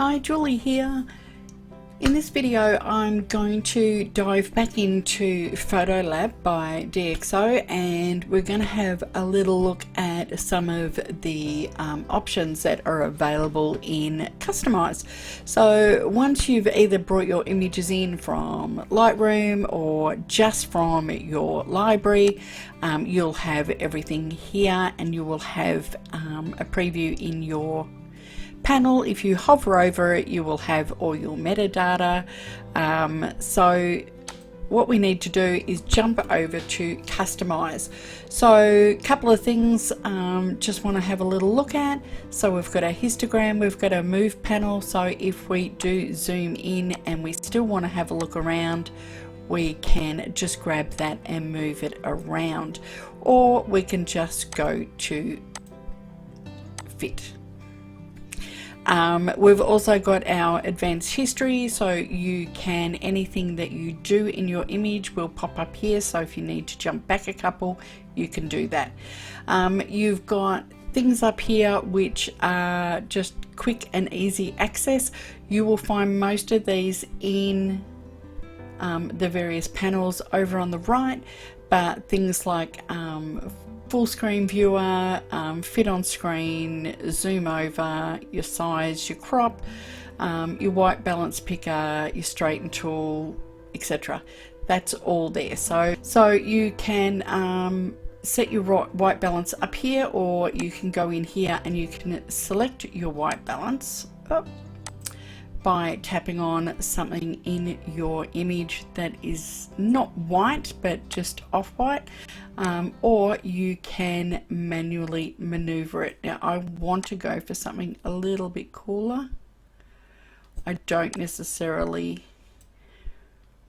Hi, Julie here. In this video I'm going to dive back into Photolab by DXO, and we're going to have a little look at some of the options that are available in Customize. So once you've either brought your images in from Lightroom or just from your library, you'll have everything here, and you will have a preview in your panel. If you hover over it, you will have all your metadata. So what we need to do is jump over to Customize. So a couple of things just want to have a little look at. So we've got our histogram, we've got our move panel. So if we do zoom in and we still want to have a look around, we can just grab that and move it around, or we can just go to fit. We've also got our advanced history, so you can, anything that you do in your image will pop up here. So if you need to jump back a couple, you can do that. You've got things up here which are just quick and easy access. You will find most of these in the various panels over on the right, but things like full screen viewer, fit on screen, zoom over, your size, your crop, your white balance picker, your straighten tool, etc. That's all there. So you can set your white balance up here, or you can go in here and you can select your white balance by tapping on something in your image that is not white but just off-white, or you can manually maneuver it. Now I want to go for something a little bit cooler. I don't necessarily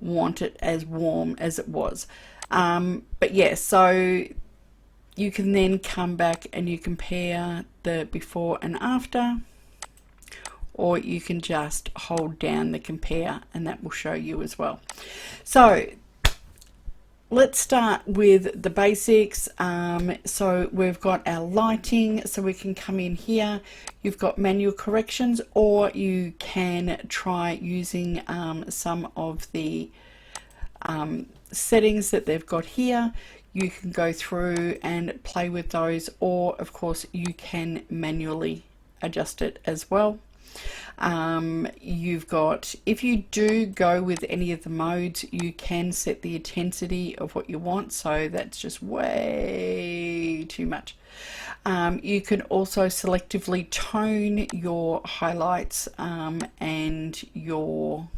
want it as warm as it was, but yeah, so you can then come back and you compare the before and after, or you can just hold down the compare and that will show you as well. So let's start with the basics. So we've got our lighting, so we can come in here. You've got manual corrections, or you can try using some of the settings that they've got here. You can go through and play with those, or of course you can manually adjust it as well. You've got, if you do go with any of the modes, you can set the intensity of what you want, so that's just way too much. You can also selectively tone your highlights and your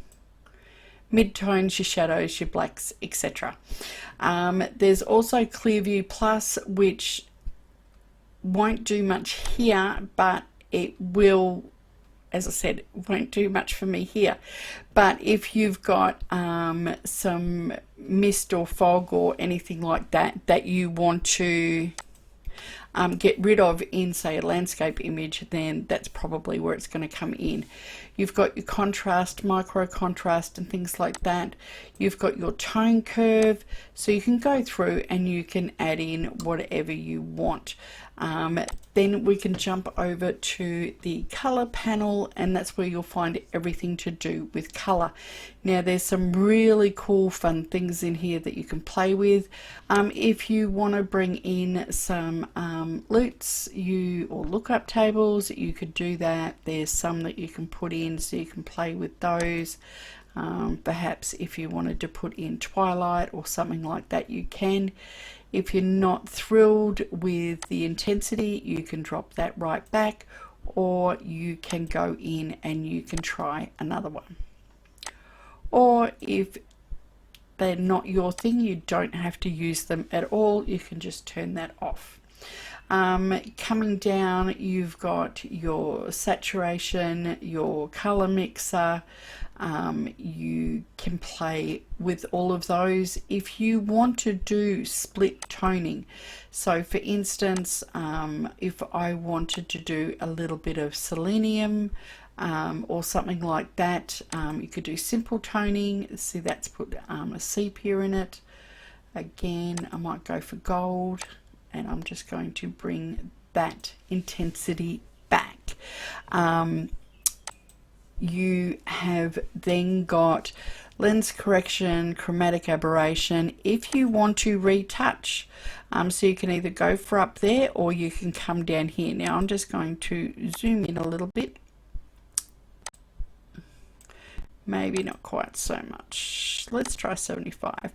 mid-tones, your shadows, your blacks, etc. There's also Clearview Plus, which won't do much here, but it will, as I said, won't do much for me here. But if you've got some mist or fog or anything like that that you want to get rid of in, say, a landscape image, then that's probably where it's going to come in. You've got your contrast, micro contrast and things like that. You've got your tone curve, so you can go through and you can add in whatever you want. Then we can jump over to the color panel, and that's where you'll find everything to do with color. Now there's some really cool fun things in here that you can play with. If you want to bring in some loops or lookup tables, you could do that. There's some that you can put in, so you can play with those. Perhaps if you wanted to put in twilight or something like that, you can. If you're not thrilled with the intensity, you can drop that right back, or you can go in and you can try another one. Or if they're not your thing, you don't have to use them at all. You can just turn that off. Coming down, you've got your saturation, your color mixer. You can play with all of those. If you want to do split toning, so for instance, if I wanted to do a little bit of selenium or something like that, you could do simple toning. See, that's put a sepia in it. Again, I might go for gold, and I'm just going to bring that intensity back. you have then got lens correction, chromatic aberration, if you want to retouch. So you can either go for up there or you can come down here. Now I'm just going to zoom in a little bit. Maybe not quite so much. Let's try 75.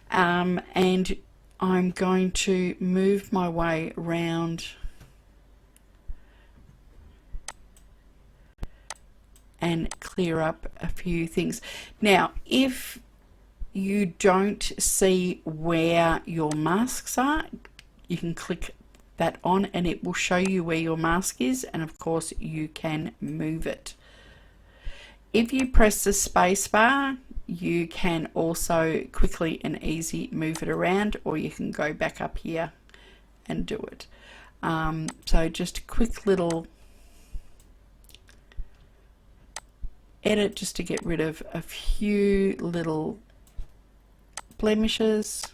And I'm going to move my way around and clear up a few things. Now, if you don't see where your masks are, you can click that on and it will show you where your mask is, and of course you can move it. If you press the space bar, you can also quickly and easy move it around, or you can go back up here and do it. So just a quick little edit just to get rid of a few little blemishes.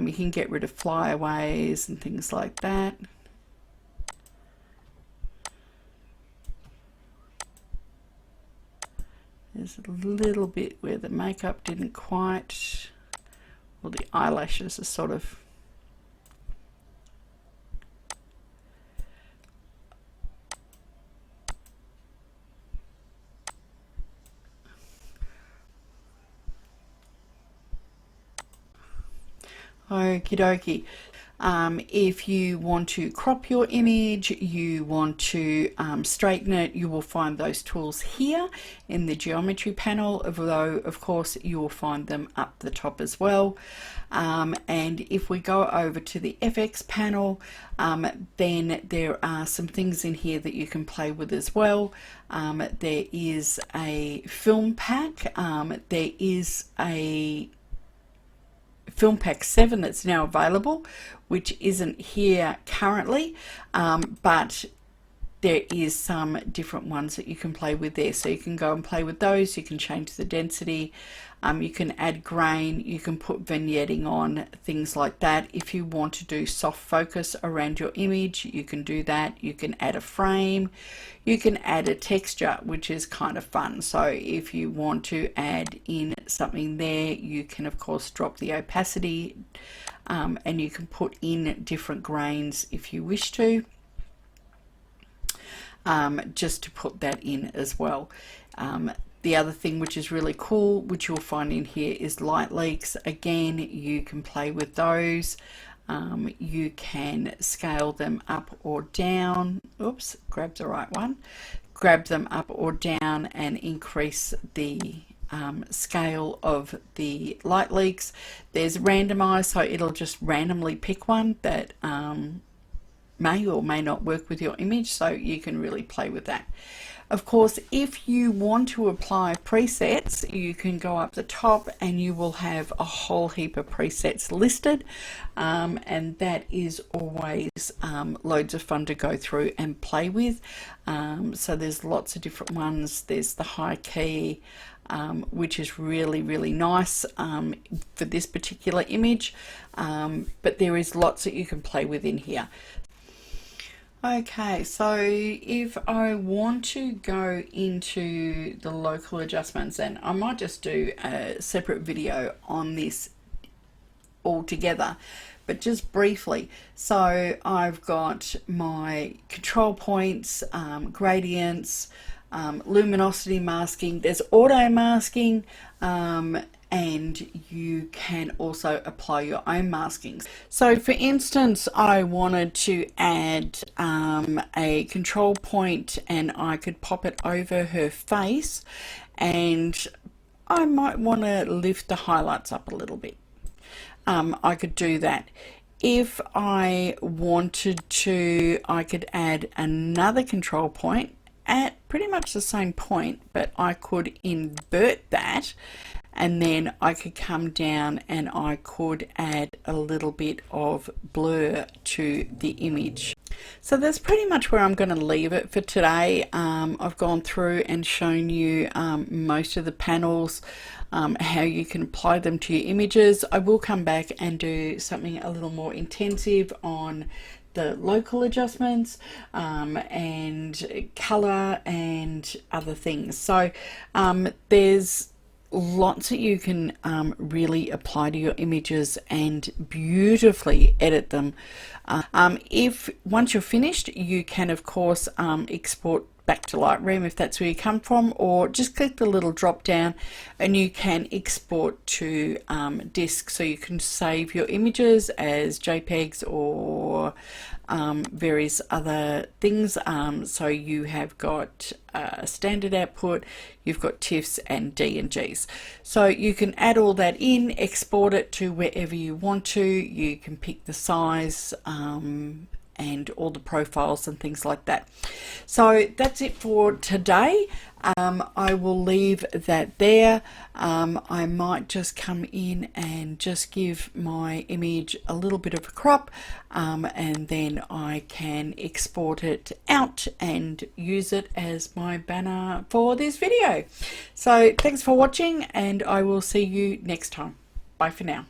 You can get rid of flyaways and things like that. There's a little bit where the makeup didn't quite, well, the eyelashes are sort of okie dokie. If you want to crop your image, you want to straighten it, you will find those tools here in the geometry panel, although of course you will find them up the top as well. And if we go over to the FX panel, then there are some things in here that you can play with as well. There is a film pack, there is a film pack 7 that's now available, which isn't here currently, but there is some different ones that you can play with there. So you can go and play with those, you can change the density, you can add grain, you can put vignetting on, things like that. If you want to do soft focus around your image, you can do that. You can add a frame, you can add a texture, which is kind of fun. So if you want to add in something there, you can of course drop the opacity, and you can put in different grains if you wish to, just to put that in as well. The other thing which is really cool, which you'll find in here, is light leaks. Again, you can play with those. You can scale them up or down. Oops, grab the right one. Grab them up or down and increase the scale of the light leaks. There's randomize, so it'll just randomly pick one that may or may not work with your image, so you can really play with that. Of course, if you want to apply presets, you can go up the top and you will have a whole heap of presets listed, and that is always loads of fun to go through and play with. So there's lots of different ones. There's the high key, which is really, really nice for this particular image, but there is lots that you can play with in here. Okay, so if I want to go into the local adjustments, and I might just do a separate video on this altogether, but just briefly. So I've got my control points, gradients, luminosity masking, there's auto masking, and you can also apply your own maskings. So for instance, I wanted to add a control point and I could pop it over her face, and I might want to lift the highlights up a little bit. I could do that. If I wanted to, I could add another control point at pretty much the same point, but I could invert that and then I could come down and I could add a little bit of blur to the image. So that's pretty much where I'm going to leave it for today. I've gone through and shown you most of the panels, how you can apply them to your images. I will come back and do something a little more intensive on the local adjustments and color and other things. So there's lots that you can really apply to your images and beautifully edit them. If once you're finished, you can of course export back to Lightroom if that's where you come from, or just click the little drop down and you can export to disk, so you can save your images as JPEGs or various other things. So you have got standard output, you've got TIFFs and DNGs. So you can add all that in, export it to wherever you want to. You can pick the size and all the profiles and things like that. So that's it for today. I will leave that there. I might just come in and just give my image a little bit of a crop, and then I can export it out and use it as my banner for this video. So thanks for watching, and I will see you next time. Bye for now.